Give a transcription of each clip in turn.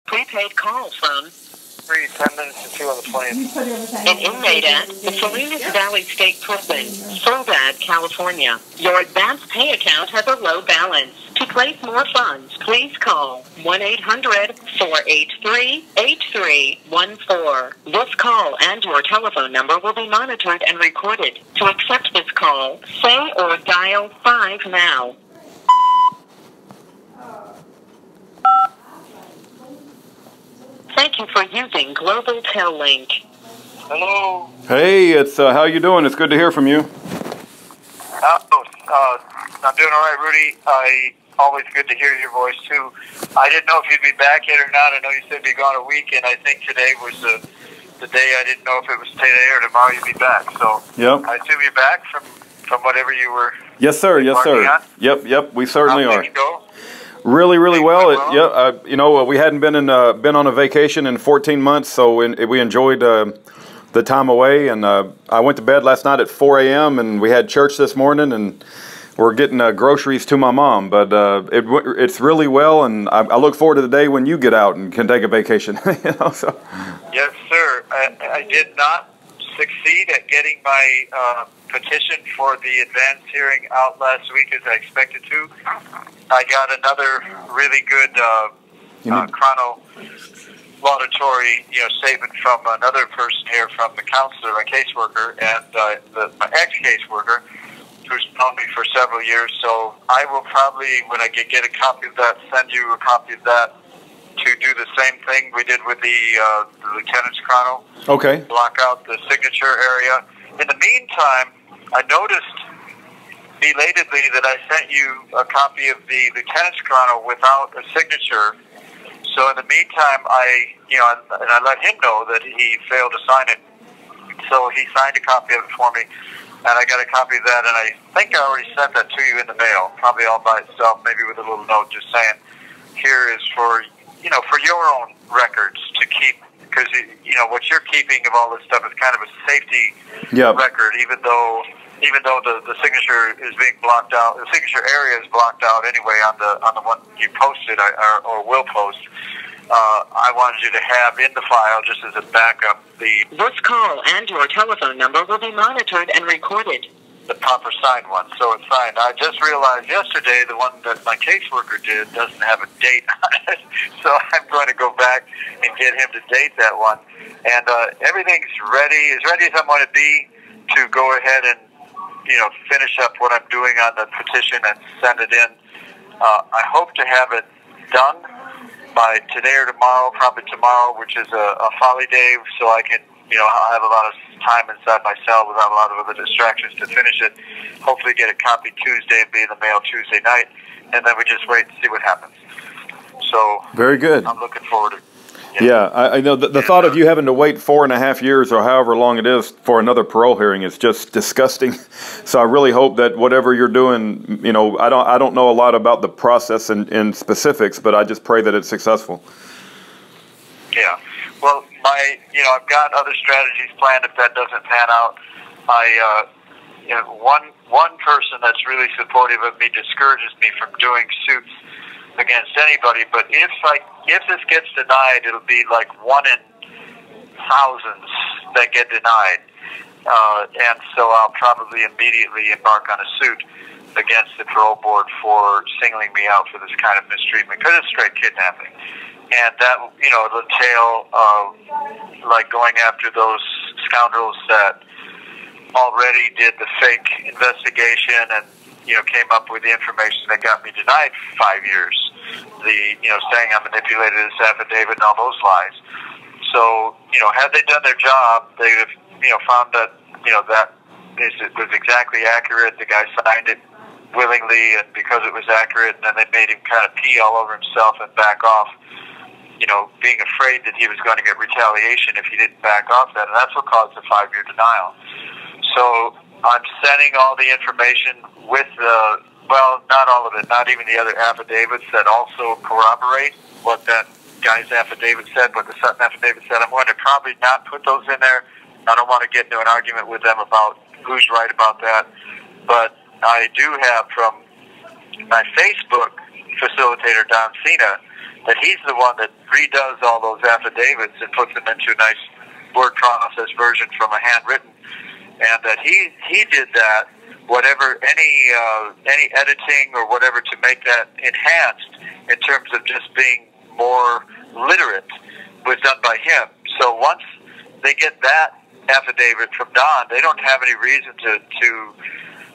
prepaid call from 10 minutes to 2 on the 20th. an inmate at the Salinas Valley State Prison, Soledad, California. Your advance pay account has a low balance. To place more funds, please call 1-800-483-8314. This call and your telephone number will be monitored and recorded. To accept this call, say or dial 5 now. Thank you for using Global Tel Link. Hello. Hey, it's how you doing? It's good to hear from you. I'm doing all right, Rudy. Always good to hear your voice too. I didn't know if you'd be back yet or not. I know you said you'd be gone a week, and I think today was the day. I didn't know if it was today or tomorrow you'd be back. So yep. I assume you're back from whatever you were. Yes, sir. Yes, sir. On? Yep. We certainly are. How'd it go? Really well. We hadn't been been on a vacation in 14 months, so we enjoyed the time away. And I went to bed last night at 4 a.m. and we had church this morning, and we're getting groceries to my mom. But it's really well, and I look forward to the day when you get out and can take a vacation. So. Yes, sir. I did not succeed at getting my petition for the advance hearing out last week as I expected to. I got another really good chrono-laudatory statement from another person here, from the counselor, my caseworker, and my ex-caseworker, who's known me for several years. So I will probably, when I get a copy of that, send you a copy of that to do the same thing we did with the lieutenant's chrono. Okay. Block out the signature area. In the meantime, I noticed belatedly that I sent you a copy of the lieutenant's chrono without a signature. So in the meantime, I let him know that he failed to sign it. So he signed a copy of it for me, and I got a copy of that, and I think I already sent that to you in the mail, probably all by itself, maybe with a little note just saying, here is for your own records to keep, because what you're keeping of all this stuff is kind of a safety record, even though the signature is being blocked out. The signature area is blocked out anyway on the one you posted or will post. I wanted you to have in the file, just as a backup, This call and your telephone number will be monitored and recorded. The proper signed one, so it's signed. I just realized yesterday the one that my caseworker did doesn't have a date on it, so I'm going to go back and get him to date that one. And everything's ready, as I'm going to be to go ahead and finish up what I'm doing on the petition and send it in. I hope to have it done by today or tomorrow, probably tomorrow, which is a folly day, so I can, I'll have a lot of time inside my cell without a lot of other distractions to finish it. Hopefully get it copied Tuesday and be in the mail Tuesday night, and then we just wait and see what happens. So very good. I'm looking forward to it. Yeah, I know the thought of you having to wait 4.5 years or however long it is for another parole hearing is just disgusting. So I really hope that whatever you're doing, I don't know a lot about the process in specifics, but I just pray that it's successful. Yeah. Well, I've got other strategies planned if that doesn't pan out. One person that's really supportive of me discourages me from doing suits against anybody, but if this gets denied, it'll be like 1 in thousands that get denied, and so I'll probably immediately embark on a suit against the parole board for singling me out for this kind of mistreatment, because it's straight kidnapping, and that it'll entail like going after those scoundrels that already did the fake investigation and came up with the information that got me denied 5 years. Saying I manipulated this affidavit and all those lies. So, had they done their job, they'd have, found that, that it was exactly accurate. The guy signed it willingly, and because it was accurate, and then they made him kind of pee all over himself and back off, being afraid that he was going to get retaliation if he didn't back off that, and that's what caused the 5-year denial. So I'm sending all the information with not all of it, not even the other affidavits that also corroborate what that guy's affidavit said, what the Sutton affidavit said. I'm going to probably not put those in there. I don't want to get into an argument with them about who's right about that. But I do have from my Facebook facilitator, Don Cena, that he's the one that redoes all those affidavits and puts them into a nice word process version from a handwritten, and that he did that, whatever, any editing or whatever to make that enhanced in terms of just being more literate was done by him. So once they get that affidavit from Don, they don't have any reason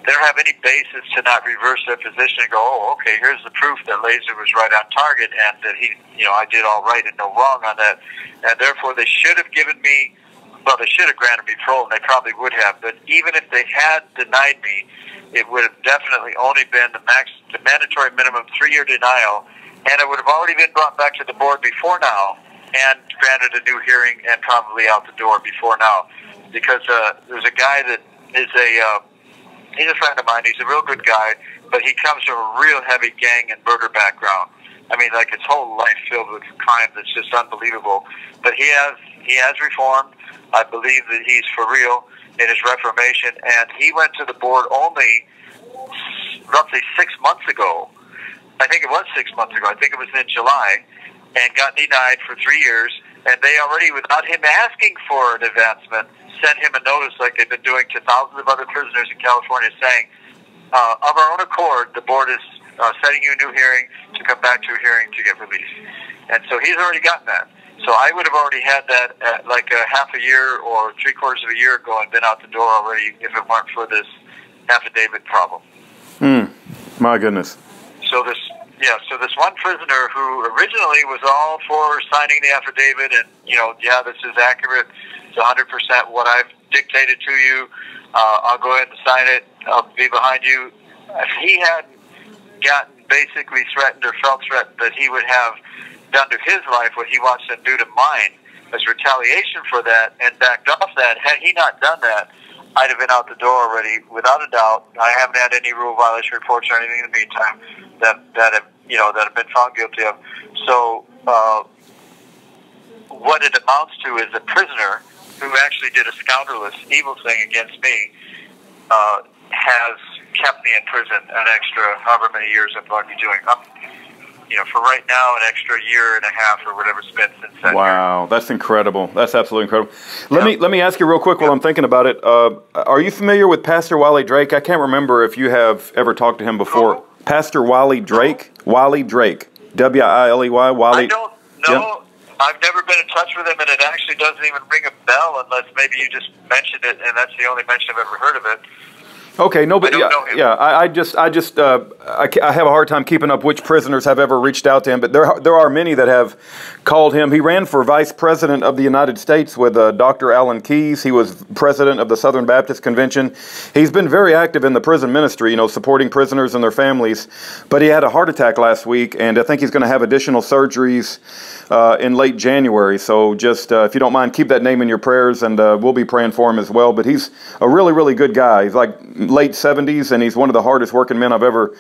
they don't have any basis to not reverse their position and go, oh, okay, here's the proof that Lazor was right on target and that I did all right and no wrong on that. And therefore they should have given me, well, they should have granted me parole, and they probably would have. But even if they had denied me, it would have definitely only been the mandatory minimum 3-year denial, and it would have already been brought back to the board before now and granted a new hearing and probably out the door before now. Because there's a guy that is he's a friend of mine. He's a real good guy, but he comes from a real heavy gang and murder background. I mean, like his whole life filled with crime that's just unbelievable. But he has reformed. I believe that he's for real in his reformation, and he went to the board only roughly 6 months ago. I think it was 6 months ago. I think it was in July, and got denied for 3 years. And they already, without him asking for an advancement, sent him a notice like they've been doing to thousands of other prisoners in California, saying, of our own accord, the board is setting you a new hearing to come back to a hearing to get released. And so he's already gotten that. So I would have already had that at like a half a year or 3/4 of a year ago and been out the door already if it weren't for this affidavit problem. My goodness. So this one prisoner who originally was all for signing the affidavit and, this is accurate, it's 100% what I've dictated to you, I'll go ahead and sign it, I'll be behind you. If he hadn't gotten basically threatened or felt threatened that he would have done to his life what he wants to do to mine as retaliation for that and backed off that, had he not done that, I'd have been out the door already, without a doubt. I haven't had any rule violation reports or anything in the meantime that have been found guilty of. So what it amounts to is a prisoner who actually did a scoundrelous, evil thing against me has kept me in prison an extra however many years I'm going to be doing. For right now, an extra 1.5 years or whatever it's been since that. Wow, that's incredible. That's absolutely incredible. Let me ask you real quick while I'm thinking about it. Are you familiar with Pastor Wiley Drake? I can't remember if you have ever talked to him before. Who? Pastor Wiley Drake? Wiley Drake. W-I-L-E-Y. Wiley. I don't know. Yep. I've never been in touch with him, and it actually doesn't even ring a bell unless maybe you just mentioned it, and that's the only mention I've ever heard of it. Okay, no, but I have a hard time keeping up which prisoners have ever reached out to him, but there are many that have called him. He ran for vice president of the United States with Dr. Alan Keyes. He was president of the Southern Baptist Convention. He's been very active in the prison ministry, supporting prisoners and their families. But he had a heart attack last week, and I think he's going to have additional surgeries in late January. So just, if you don't mind, keep that name in your prayers, and we'll be praying for him as well. But he's a really, really good guy. He's like late 70s, and he's one of the hardest working men I've ever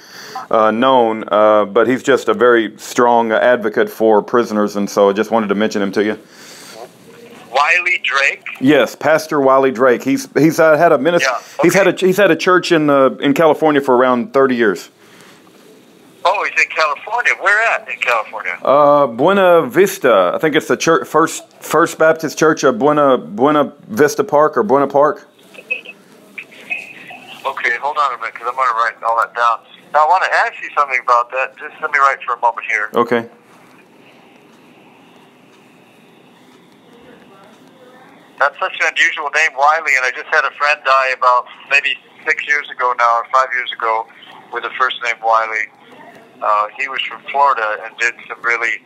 known, but he's just a very strong advocate for prisoners, and so I just wanted to mention him to you. Wiley Drake? Yes, Pastor Wiley Drake. He's had a ministry. Yeah, okay. He's had a church in California for around 30 years. Oh, he's in California. Where at in California? Buena Vista. I think it's the church, First Baptist Church of Buena Vista Park or Buena Park. Okay, hold on a minute, because I'm going to write all that down. Now, I want to ask you something about that. Just let me write for a moment here. Okay. That's such an unusual name, Wiley, and I just had a friend die about maybe 6 years ago now, or 5 years ago, with the first name Wiley. He was from Florida and did some really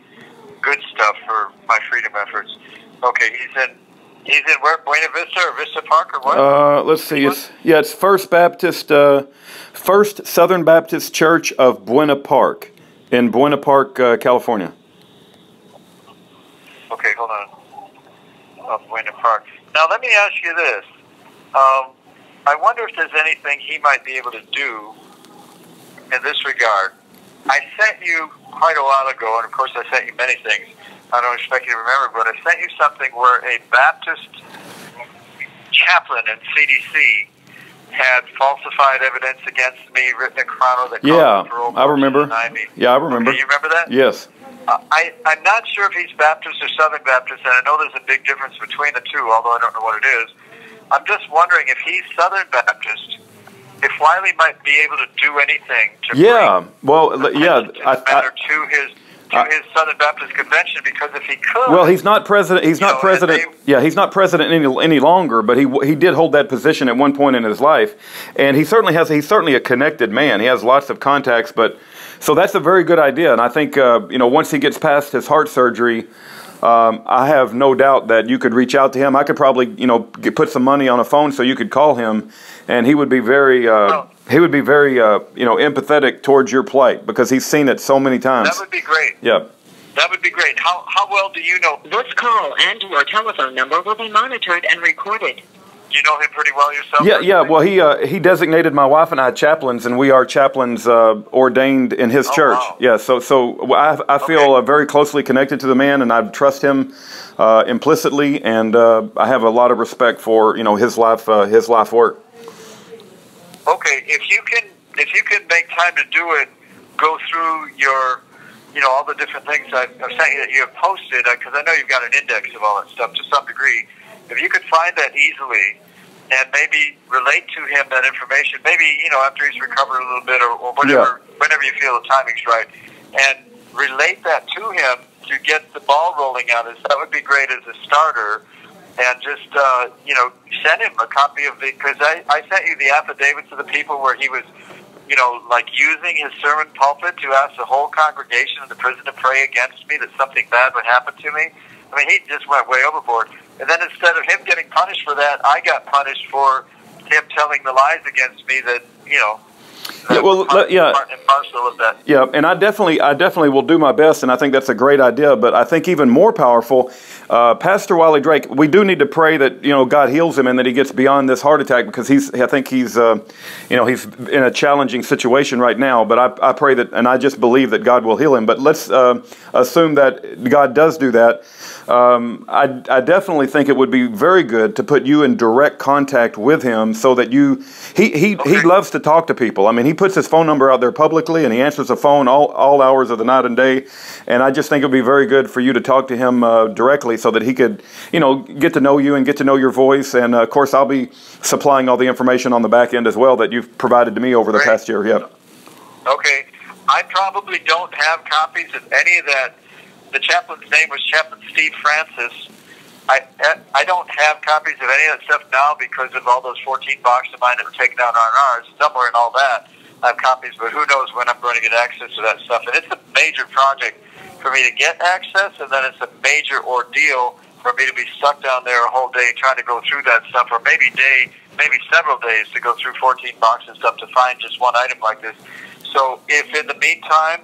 good stuff for my freedom efforts. Okay, he's in where? Buena Vista or Vista Park or what? Let's see. It's First Southern Baptist Church of Buena Park in Buena Park, California. Okay, hold on. Buena Park. Now let me ask you this. I wonder if there's anything he might be able to do in this regard. I sent you quite a while ago, and of course I sent you many things. I don't expect you to remember, but I sent you something where a Baptist chaplain in CDC had falsified evidence against me, written a chrono that Yeah, called for over I remember. Yeah, I remember. Okay, you remember that? Yes. I'm not sure if he's Baptist or Southern Baptist, and I know there's a big difference between the two, although I don't know what it is. I'm just wondering if he's Southern Baptist, if Wiley might be able to do anything to matter to his Southern Baptist convention, because if he could, well, he's not president. He's not president. He's not president any longer. But he did hold that position at one point in his life, and he's certainly a connected man. He has lots of contacts. But so that's a very good idea, and I think once he gets past his heart surgery, I have no doubt that you could reach out to him. I could probably put some money on a phone so you could call him, and he would be very empathetic towards your plight because he's seen it so many times. That would be great. Yeah. That would be great. How well do you know? This call and your telephone number will be monitored and recorded. Do you know him pretty well yourself? Yeah. Well, he designated my wife and I chaplains, and we are chaplains ordained in his church. Wow. Yeah. So I feel very closely connected to the man, and I trust him implicitly, and I have a lot of respect for his life work. Okay, if you can make time to do it, go through your, all the different things I've sent you that you have posted, because I know you've got an index of all that stuff to some degree. If you could find that easily and maybe relate to him that information, maybe, after he's recovered a little bit or whenever you feel the timing's right, and relate that to him to get the ball rolling on this, that would be great as a starter. And just, send him a copy of because I sent you the affidavits of the people where he was, using his sermon pulpit to ask the whole congregation in the prison to pray against me, that something bad would happen to me. I mean, he just went way overboard. And then instead of him getting punished for that, I got punished for him telling the lies against me that, part and parcel of that. Yeah, and I definitely will do my best, and I think that's a great idea. But I think even more powerful, Pastor Wiley Drake, we do need to pray that God heals him and that he gets beyond this heart attack, because I think he's he's in a challenging situation right now. But I pray that, and I just believe that God will heal him. But let's assume that God does do that. I definitely think it would be very good to put you in direct contact with him, so that he loves to talk to people. I mean, he puts his phone number out there publicly, and he answers the phone all hours of the night and day. And I just think it would be very good for you to talk to him directly, so that he could, get to know you and get to know your voice. And of course, I'll be supplying all the information on the back end as well that you've provided to me over the past year. Yeah. Okay. I probably don't have copies of any of that. The chaplain's name was Chaplain Steve Francis. I don't have copies of any of that stuff now because of all those 14 boxes of mine that were taken out on ours. Somewhere in all that, I have copies, but who knows when I'm going to get access to that stuff. And it's a major project for me to get access, and then it's a major ordeal for me to be stuck down there a whole day trying to go through that stuff, or maybe several days to go through 14 boxes of stuff to find just one item like this. So if in the meantime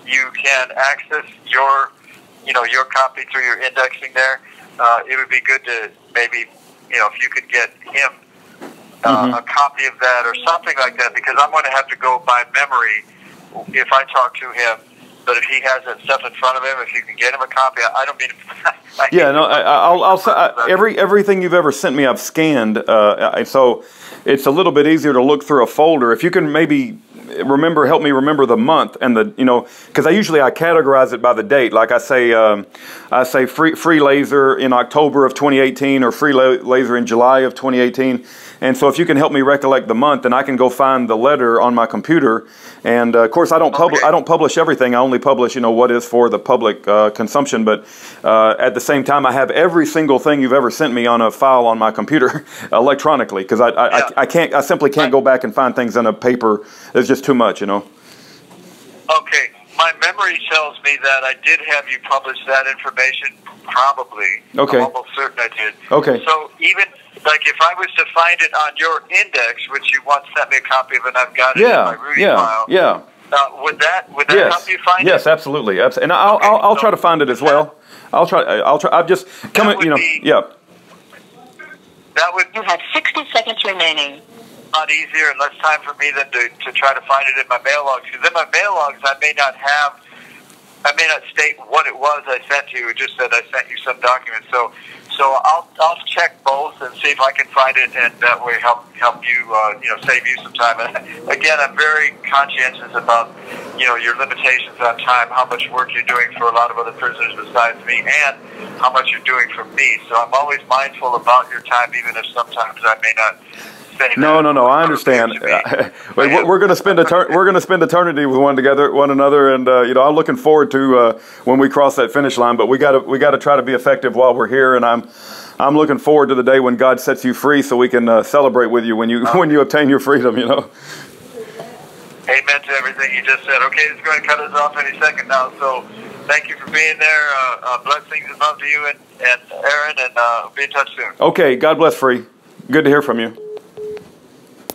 you can access your copy through your indexing there, it would be good to maybe, if you could get him a copy of that or something like that, because I'm going to have to go by memory if I talk to him. But if he has that stuff in front of him, if you can get him a copy, I don't mean to... everything you've ever sent me, I've scanned, so it's a little bit easier to look through a folder. If you can maybe help me remember the month and because I categorize it by the date. Like I say free laser in October of 2018 or free laser in July of 2018. And so if you can help me recollect the month, then I can go find the letter on my computer. And of course, I don't publish everything. I only publish what is for the public consumption. But at the same time, I have every single thing you've ever sent me on a file on my computer electronically, because I simply can't go back and find things in a paper. It's just too much, Okay, my memory tells me that I did have you publish that information, probably. Okay. I'm almost certain I did. Okay. So even, if I was to find it on your index, which you once sent me a copy of, and I've got it in my Rudy file. Yeah. Would that help you find it? Yes, absolutely. And I'll try to find it as well. I'll try. I've just come. Yeah. That would. You have 60 seconds remaining. Lot easier and less time for me than to try to find it in my mail logs. Because in my mail logs, I may not have I may not state what it was I sent to you. It just said I sent you some documents. So I'll check both and see if I can find it, and that way help you, save you some time. And again, I'm very conscientious about, your limitations on time, how much work you're doing for a lot of other prisoners besides me, and how much you're doing for me. So I'm always mindful about your time, even if sometimes I may not. No. I understand. We're going to spend eternity with one another, and I'm looking forward to when we cross that finish line. But we got to try to be effective while we're here, and I'm looking forward to the day when God sets you free, so we can celebrate with you when you obtain your freedom. Amen to everything you just said. Okay, it's going to cut us off any second now. So thank you for being there. Blessings and love to you and Aaron, and be in touch soon. Okay, God bless, Free. Good to hear from you.